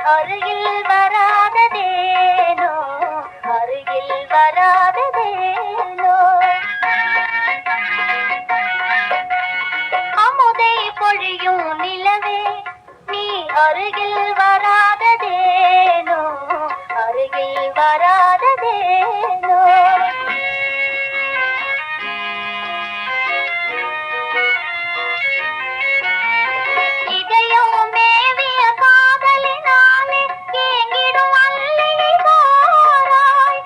அருகில் வராததேனோ, அருகில் வராததேனோ. அமுதை பொழியும் நிலவே, நீ அருகில் வராததேனோ, அருகில் வராததேனோ. இதயம் மேவிய காதலினாலே ஏங்கிடும் அல்லியை வாராய்.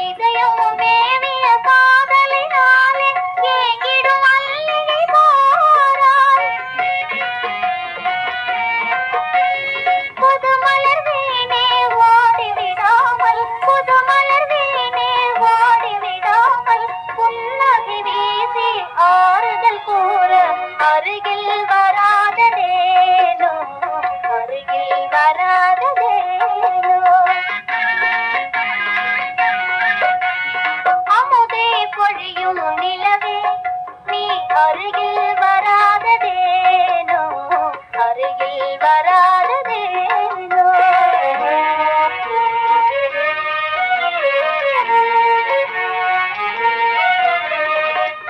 இதயம் மேவிய காதலினாலே ஏங்கிடும் அல்லியை வாராய். புதுமலர் வீணே ஓடிவிடாமல், புதுமலர் வீணே ஓடிவிடாமல், புன்னகை வீசி ஆறுதல் கூற அருகில் வராததேனோ, அருகில் வராததேனோ. அமுதே பொழியும் நிலவே, நீ அருகில் வராததேனோ, அருகில் வராததேனோ.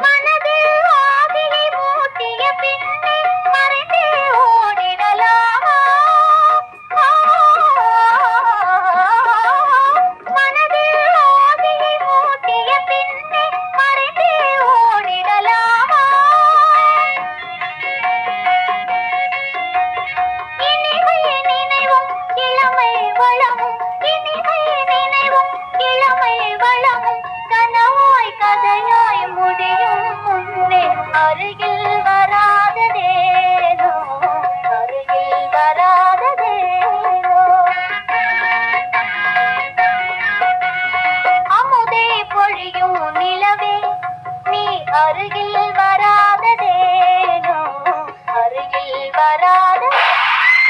மனதில் ஆதியை மூட்டிய பின்னே மறைந்தே ஓடிடலாமா? மனதில் ஆதியை மூட்டிய பின்னே மறைந்தே ஓடிடலாமா? இனிமை நினைவும் இளமை வளமும், இனிமை நினைவும் இளமை வளமும் கனவாய் கதையாய் முடியும் முன்னே அருகில் வராததேனோ,